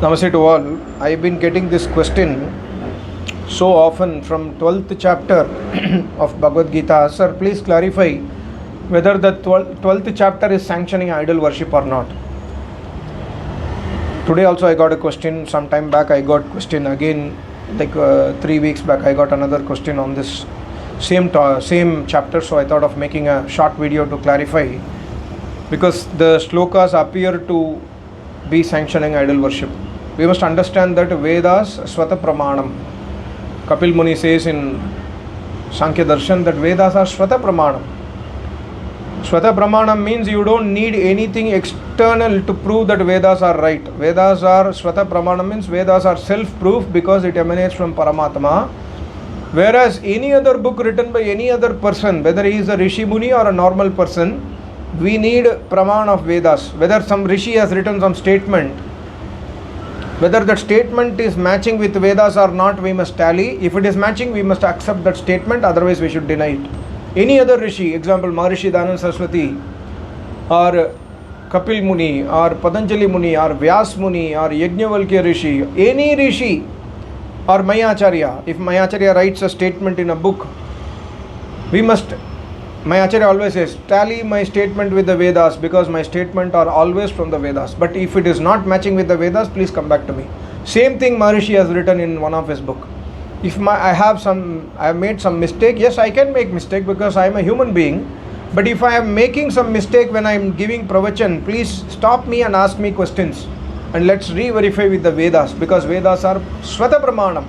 Namaste to all. I've been getting this question so often from 12th chapter of Bhagwad Gita. Sir, please clarify whether the 12th chapter is sanctioning idol worship or not. Today also I got a question. Some time back I got question again, like 3 weeks back I got another question on this same chapter. So I thought of making a short video to clarify, because the shlokas appear to be sanctioning idol worship. We must understand that Vedas Swata Pramanam. Kapil Muni says in Sankhya Darshan that Vedas are Swata Pramanam. Swata Pramanam means you don't need anything external to prove that Vedas are right. Vedas are Swata Pramanam means Vedas are self-proof because it emanates from Paramatma. Whereas any other book written by any other person, whether he is a Rishi Muni or a normal person, we need Praman of Vedas. Whether some Rishi has written some statement, whether that statement is matching with Vedas or not, we must tally. If it is matching, we must accept that statement, otherwise we should deny it. Any other Rishi, example Maharishi Dhananda Saraswati or Kapil Muni or Patanjali Muni or Vyas Muni or Yajnavalkya Rishi, any Rishi or Mayacharya, if Mayacharya writes a statement in a book, we must, Mayacharya always says, tally my statement with the Vedas, because my statement are always from the Vedas. But if it is not matching with the Vedas, please come back to me. Same thing Maharishi has written in one of his book. If I have made some mistake, yes, I can make mistake because I am a human being. But if I am making some mistake when I am giving pravachan, please stop me and ask me questions. And let's re-verify with the Vedas, because Vedas are Swata Pramanam.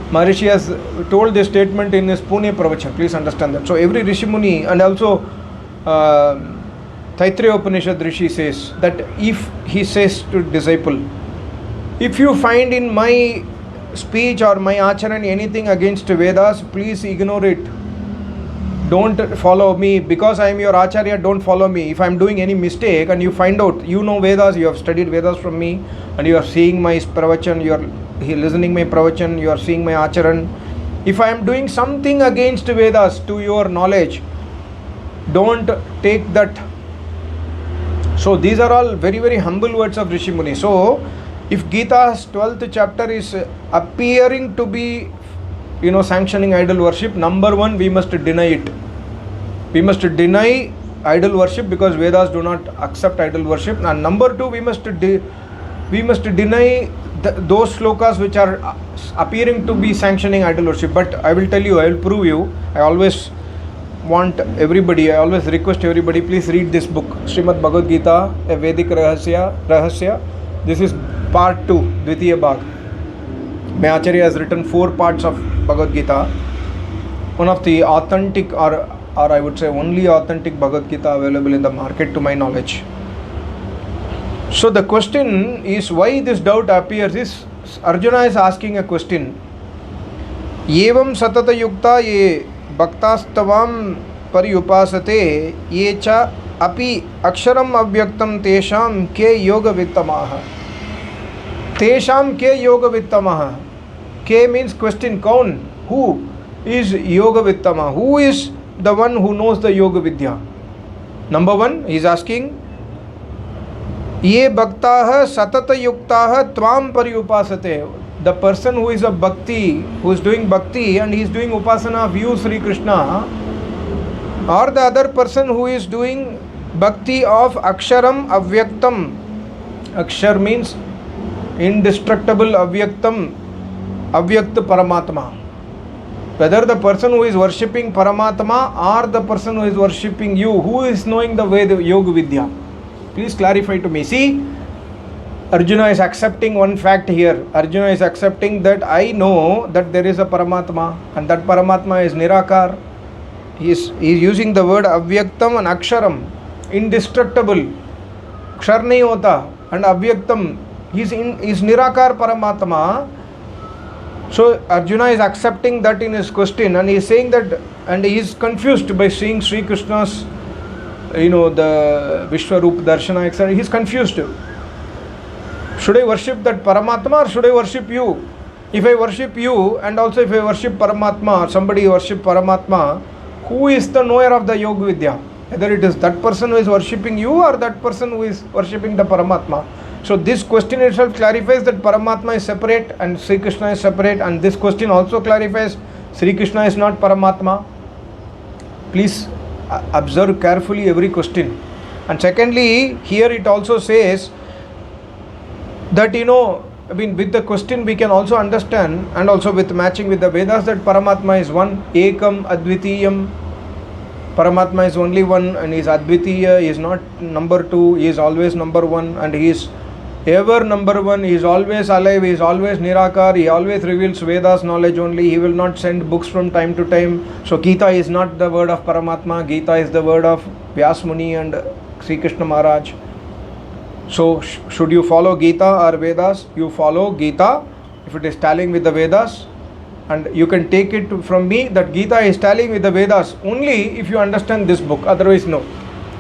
Maharishi has told this statement in his Pune Pravachan. Please understand that. So every Rishi Muni, and also Taittiriya Upanishad Rishi says that if he says to disciple, if you find in my speech or my acharan anything against Vedas, please ignore it. Don't follow me, because I am your Acharya, don't follow me. If I am doing any mistake and you find out, you know Vedas, you have studied Vedas from me, and you are seeing my pravachan, you are listening my pravachan, you are seeing my acharan. If I am doing something against Vedas to your knowledge, don't take that. So these are all very, very humble words of Rishi Muni. So if Gita's 12th chapter is appearing to be, sanctioning idol worship, number one, we must deny it. We must deny idol worship because Vedas do not accept idol worship. And number two, we must deny those slokas which are appearing to be sanctioning idol worship. But I will tell you, I will prove you. I always request everybody, please read this book, Srimad Bhagwad Gita, a Vedic Rahasya. This is part 2, Dvitiya Bhag. Mayacharya has written 4 parts of Bhagavad Gita. One of the authentic, or I would say only authentic Bhagavad Gita available in the market to my knowledge. So the question is, why this doubt appears is, Arjuna is asking a question. Yevam satata yukta ye bhaktastavam paryupasate ye cha api aksharam avyaktam tesham ke yoga vittamaha. Tesham ke yoga vittamaha. K means question, kaun? Who is yoga vittama? Who is the one who knows the yoga vidya? Number one, he is asking, Ye bhaktaha satata yuktaha tvam paryupasate. The person who is a bhakti, who is doing bhakti and he is doing upasana of you, Sri Krishna, or the other person who is doing bhakti of aksharam avyaktam. Akshar means indestructible, avyaktam, avyakt paramatma. Whether the person who is worshipping Paramatma or the person who is worshipping you, who is knowing the way, the yoga vidya? Please clarify to me. See, Arjuna is accepting one fact here. Arjuna is accepting that I know that there is a Paramatma, and that Paramatma is Nirakar. He is using the word Avyaktam and Aksharam, indestructible. Kshar nahi hota, and Avyaktam, he is Nirakar Paramatma. So Arjuna is accepting that in his question, and he is saying that, and he is confused by seeing Sri Krishna's, the Vishwarup Darshana, etc. He is confused. Should I worship that Paramatma or should I worship you? If I worship you, and also if I worship Paramatma, or somebody worship Paramatma, who is the knower of the Yoga Vidya? Whether it is that person who is worshipping you or that person who is worshipping the Paramatma. So this question itself clarifies that Paramatma is separate and Sri Krishna is separate, and this question also clarifies Sri Krishna is not Paramatma. Please observe carefully every question. And secondly, here it also says that, with the question we can also understand, and also with matching with the Vedas, that Paramatma is one, Ekam Advitiyam. Paramatma is only one, and he is Advitiya, he is not number two, he is always number one, and he is ever number one, he is always alive, he is always Nirakar, he always reveals Vedas knowledge only, he will not send books from time to time. So Gita is not the word of Paramatma, Gita is the word of Vyas Muni and Sri Krishna Maharaj. So should you follow Gita or Vedas? You follow Gita if it is tallying with the Vedas, and you can take it from me that Gita is tallying with the Vedas only if you understand this book, otherwise no.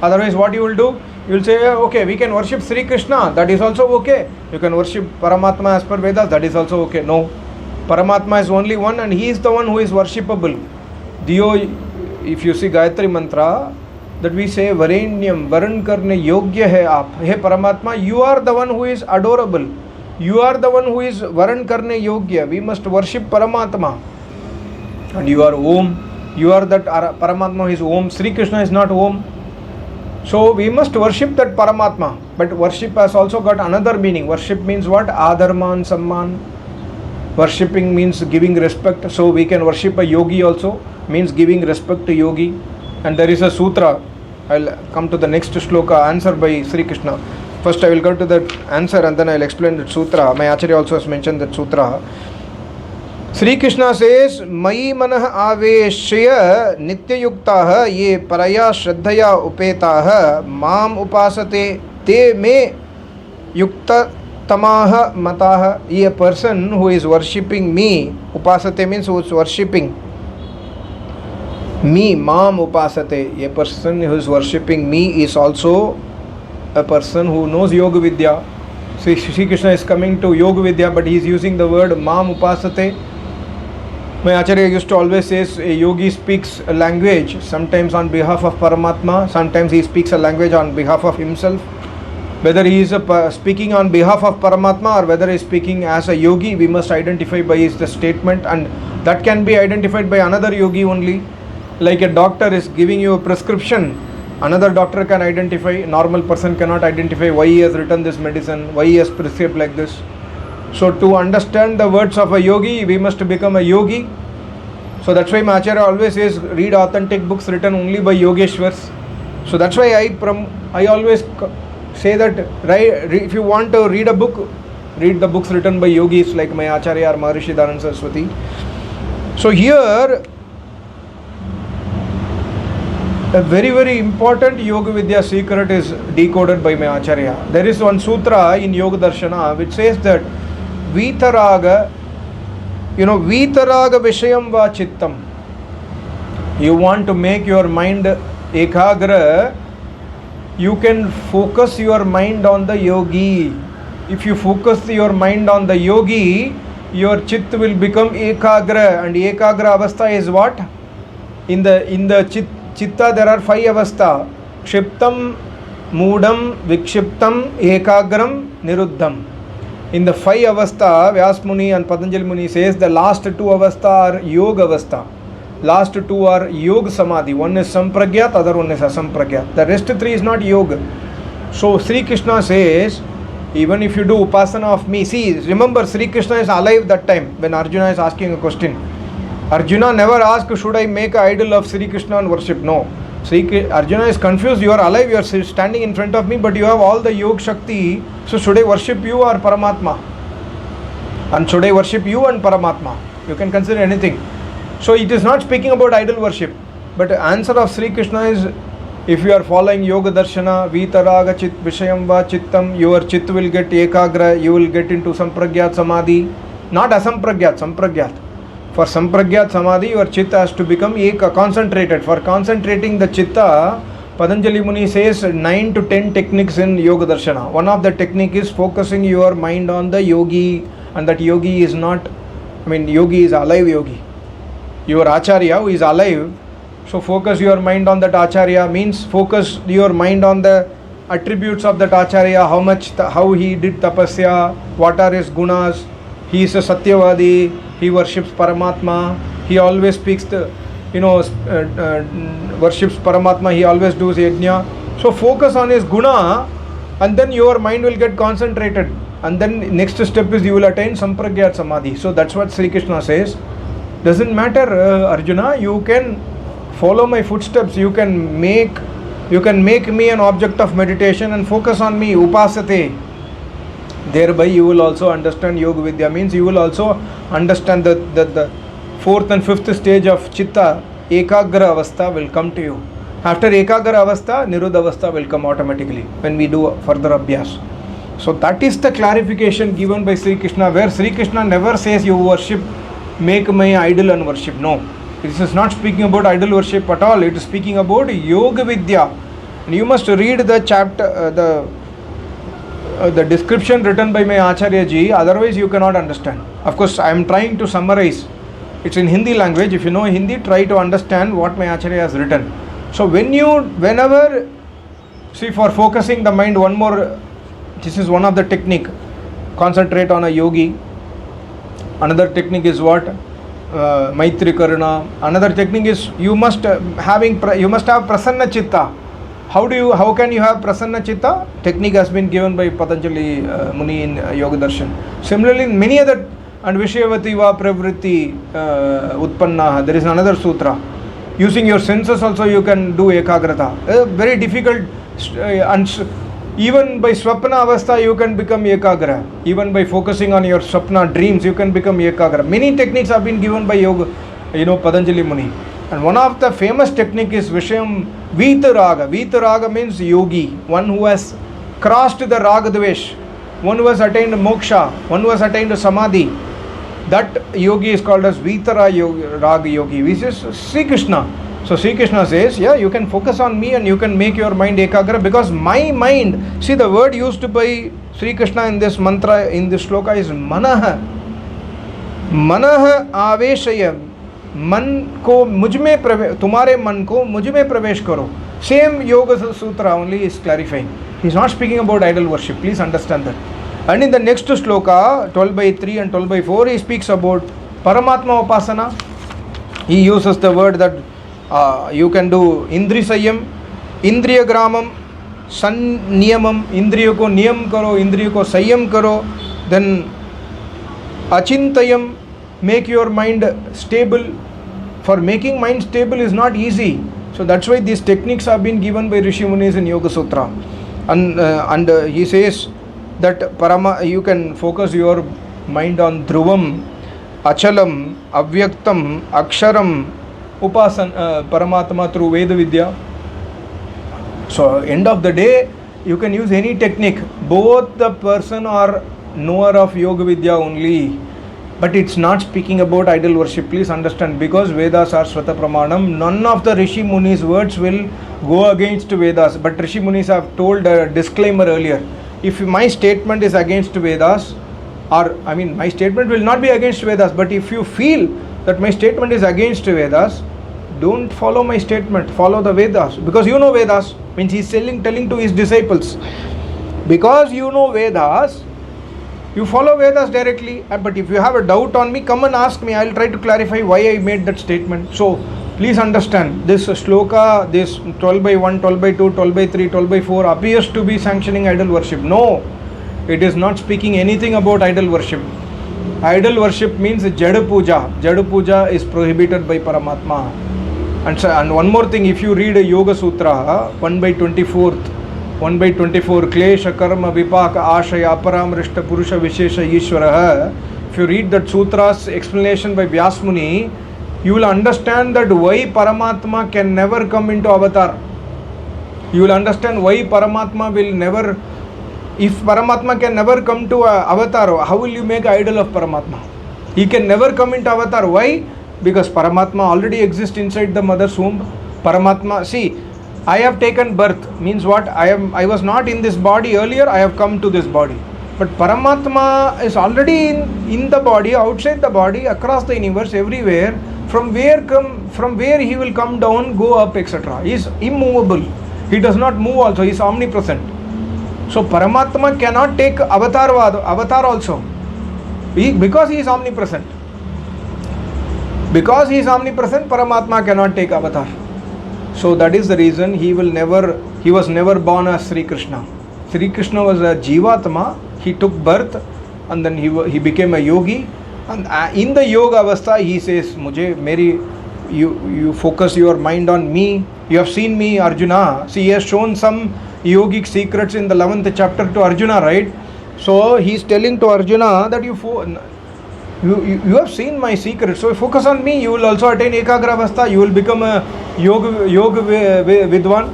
Otherwise what you will do? You will say, okay, we can worship Sri Krishna, that is also okay. You can worship Paramatma as per Vedas, that is also okay. No, Paramatma is only one, and he is the one who is worshipable. If you see Gayatri Mantra, that we say Varenyam, Varan karne yogya hai aap. Hey Paramatma, you are the one who is adorable. You are the one who is Varan karne yogya. We must worship Paramatma. And you are Om. You are that Paramatma who is Om. Sri Krishna is not Om. So we must worship that Paramatma. But worship has also got another meaning. Worship means what? Adharman, Samman. Worshipping means giving respect. So we can worship a yogi also. Means giving respect to yogi. And there is a sutra. I'll come to the next shloka, answer by Sri Krishna. First I will go to that answer and then I will explain that sutra. My Acharya also has mentioned that sutra. Sri Krishna says, Mai manah aveshya nityayuktaha ye paraya shraddhaya upetaha mam upasate te me yukta tamaha mataha. A person who is worshipping me, upasate means who is worshipping me, mam upasate. A person who is worshipping me is also a person who knows Yoga Vidya. Sri Krishna is coming to Yoga Vidya, but he is using the word mam upasate. My Acharya used to always say a yogi speaks a language, sometimes on behalf of Paramatma, sometimes he speaks a language on behalf of himself. Whether he is speaking on behalf of Paramatma or whether he is speaking as a yogi, we must identify by his statement, and that can be identified by another yogi only. Like a doctor is giving you a prescription, another doctor can identify, a normal person cannot identify why he has written this medicine, why he has prescribed like this. So to understand the words of a yogi, we must become a yogi. So that's why my Acharya always says, read authentic books written only by Yogeshwars. So that's why I always say that, if you want to read a book, read the books written by yogis like my Acharya or Maharishi Dhananda Saraswati. So here, a very, very important Yoga Vidya secret is decoded by my Acharya. There is one sutra in Yoga Darshana which says that Vitaraga, Vitaraga Vishayam Va Chittam. You want to make your mind ekagra, you can focus your mind on the yogi. If you focus your mind on the yogi, your chit will become ekagra, and ekagra avastha is what? In the chitta there are 5 avastha: Kshiptam, Moodam, Vikshiptam, Ekagram, Niruddham. In the 5 avastha, Vyas Muni and Patanjali Muni says the last 2 avastha are Yoga avastha. Last 2 are Yoga Samadhi. One is Sampragyat, other one is Asampragyat. The rest 3 is not Yoga. So Sri Krishna says, even if you do Upasana of me, see, remember Sri Krishna is alive that time when Arjuna is asking a question. Arjuna never asked, should I make an idol of Sri Krishna and worship? No. Arjuna is confused, you are alive, you are standing in front of me, but you have all the Yoga Shakti, so should I worship you or Paramatma? And should I worship you and Paramatma? You can consider anything. So it is not speaking about idol worship, but the answer of Sri Krishna is, if you are following Yoga Darshana, Vitaraga Chit Vishayam Va Chittam, your Chit will get Ekagra, you will get into Sampragyat Samadhi, not Asampragyat, Sampragyat. For Sampragyat Samadhi, your Chitta has to become concentrated. For concentrating the Chitta, Patanjali Muni says 9 to 10 techniques in Yoga Darshana. One of the technique is focusing your mind on the yogi, and that yogi is not, yogi is alive yogi. Your Acharya who is alive, so focus your mind on that Acharya means focus your mind on the attributes of that Acharya, how he did tapasya, what are his gunas. He is a Satyavadi, he worships Paramatma, he always speaks worships Paramatma, he always does yajna. So focus on his guna, and then your mind will get concentrated. And then next step is you will attain Sampragyat Samadhi. So that's what Sri Krishna says. Doesn't matter, Arjuna, you can follow my footsteps, you can make me an object of meditation and focus on me, upasate. Thereby you will also understand Yoga Vidya, means you will also understand that the fourth and fifth stage of Chitta, Ekagra Avastha, will come to you. After Ekagra Avastha, Niruddha Avastha will come automatically when we do further Abhyas. So that is the clarification given by Sri Krishna, where Sri Krishna never says you worship, make my idol and worship. No. This is not speaking about idol worship at all. It is speaking about Yoga Vidya. And you must read the chapter, the description written by my Acharya ji, otherwise you cannot understand. Of course, I am trying to summarize. It's in Hindi language. If you know Hindi, try to understand what my Acharya has written. So whenever, see, for focusing the mind, one more, this is one of the technique. Concentrate on a yogi. Another technique is what? Maitri Karuna. Another technique is you must have prasanna chitta. How can you have prasanna chitta? Technique has been given by Patanjali Muni in Yoga Darshan. Similarly, in many other, and Vishayavati va pravritti utpanna, there is another sutra. Using your senses also you can do ekagrata. Very difficult, and even by swapna avastha you can become ekagra. Even by focusing on your swapna dreams you can become ekagra. Many techniques have been given by Yoga, Patanjali Muni. And one of the famous technique is Vishayam Vitaraga. Vitaraga means yogi, one who has crossed the raga dvesh, one who has attained moksha, one who has attained samadhi. That yogi is called as Vitaraga yogi, which is Sri Krishna. So Sri Krishna says, yeah, you can focus on me and you can make your mind ekagra, because my mind, see, the word used by Sri Krishna in this mantra, in this shloka, is manaha. Manaha aveshaya. मन को मुझ में प्रवेश, तुम्हारे मन को मुझ में प्रवेश करो. Same Yoga Sutra only is clarifying. He is not speaking about idol worship. Please understand that. And in the next shloka, 12/3 and 12/4, he speaks about Paramatma Upasana. He uses the word that you can do Indri Sayam, Indriya Gramam, San Niyamam, Indriya ko Niyam karo, Indriya ko Sayam karo, then Achintayam, make your mind stable. For making mind stable is not easy. So that's why these techniques have been given by Rishi Munis in Yoga Sutra. And he says that you can focus your mind on Dhruvam, Achalam, Avyaktam, Aksharam, Paramatma through Veda Vidya. So end of the day, you can use any technique. Both the person are knower of Yoga Vidya only. But it's not speaking about idol worship. Please understand, because Vedas are Svata Pramanam, none of the Rishi Muni's words will go against Vedas. But Rishi Munis have told a disclaimer earlier. If my statement is against Vedas, my statement will not be against Vedas, but if you feel that my statement is against Vedas, don't follow my statement, follow the Vedas. Because you know Vedas, means he's telling to his disciples. Because you know Vedas, you follow Vedas directly. But if you have a doubt on me, come and ask me. I will try to clarify why I made that statement. So please understand, this shloka, this 12/1, 12/2, 12/3, 12/4 appears to be sanctioning idol worship. No, it is not speaking anything about idol worship. Idol worship means Jada Puja. Jada Puja is prohibited by Paramatma. And one more thing, if you read a Yoga Sutra, 1/24, Klesha Karma Vipaka Ashaya Aparamrishta Purusha Vishesha Ishvaraha. If you read that sutra's explanation by Vyasmuni, you will understand that why Paramatma can never come into avatar. You will understand why Paramatma will never, if Paramatma can never come to avatar, how will you make an idol of Paramatma? He can never come into avatar. Why? Because Paramatma already exists inside the mother's womb. Paramatma, see, I have taken birth, means what? I was not in this body earlier, I have come to this body. But Paramatma is already in the body, outside the body, across the universe, everywhere. From where he will come down, go up, etc. He is immovable. He does not move also, he is omnipresent. So Paramatma cannot take avatar also. Because he is omnipresent. Because he is omnipresent, Paramatma cannot take avatar. So that is the reason he was never born as Sri Krishna. Sri Krishna was a Jivatma. He took birth and then he became a yogi. And in the yoga avastha, he says, you focus your mind on me. You have seen me, Arjuna. See, he has shown some yogic secrets in the 11th chapter to Arjuna, right? So he is telling to Arjuna that you have seen my secrets. So focus on me. You will also attain Ekagra avastha. You will become a yoga vidwan.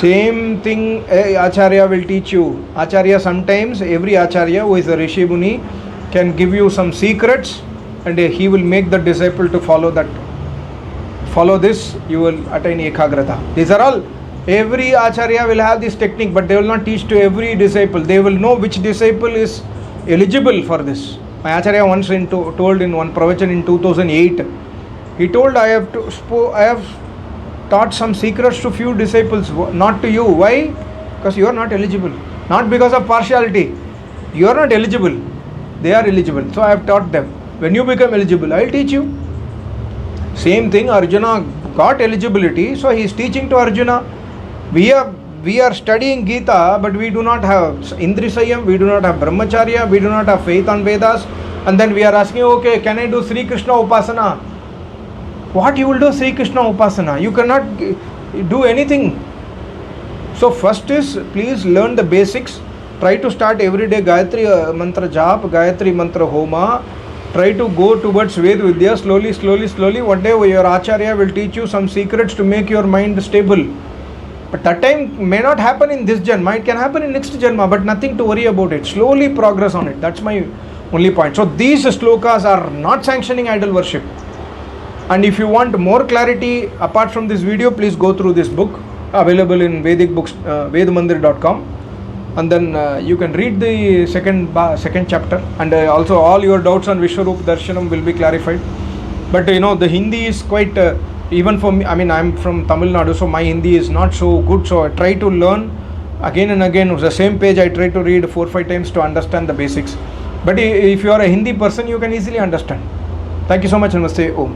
Same thing Acharya will teach you. Acharya sometimes, every Acharya who is a Rishi Muni can give you some secrets and he will make the disciple to follow that. Follow this, you will attain Ekagrata. These are all. Every Acharya will have this technique, but they will not teach to every disciple. They will know which disciple is eligible for this. My Acharya once told in one pravachan in 2008, he told, I have taught some secrets to few disciples, not to you. Why? Because you are not eligible. Not because of partiality. You are not eligible. They are eligible. So I have taught them. When you become eligible, I will teach you. Same thing, Arjuna got eligibility, so he is teaching to Arjuna. We are studying Gita, but we do not have Indrisayam, we do not have Brahmacharya, we do not have faith on Vedas, and then we are asking, okay, can I do Sri Krishna Upasana? What you will do Sri Krishna Upasana? You cannot do anything. So first is, please learn the basics. Try to start every day Gayatri Mantra Jap, Gayatri Mantra Homa. Try to go towards Ved Vidya slowly. One day your Acharya will teach you some secrets to make your mind stable. But that time may not happen in this Janma. It can happen in next Janma, but nothing to worry about it. Slowly progress on it. That's my only point. So these slokas are not sanctioning idol worship. And if you want more clarity apart from this video, please go through this book available in Vedic books, vedmandir.com. And then you can read the second chapter, and also all your doubts on Vishwarup Darshanam will be clarified. But the Hindi is quite, even for me, I mean, I'm from Tamil Nadu, so my Hindi is not so good. So I try to learn again and again. The same page I try to read 4-5 times to understand the basics. But if you are a Hindi person, you can easily understand. Thank you so much. Namaste. Om.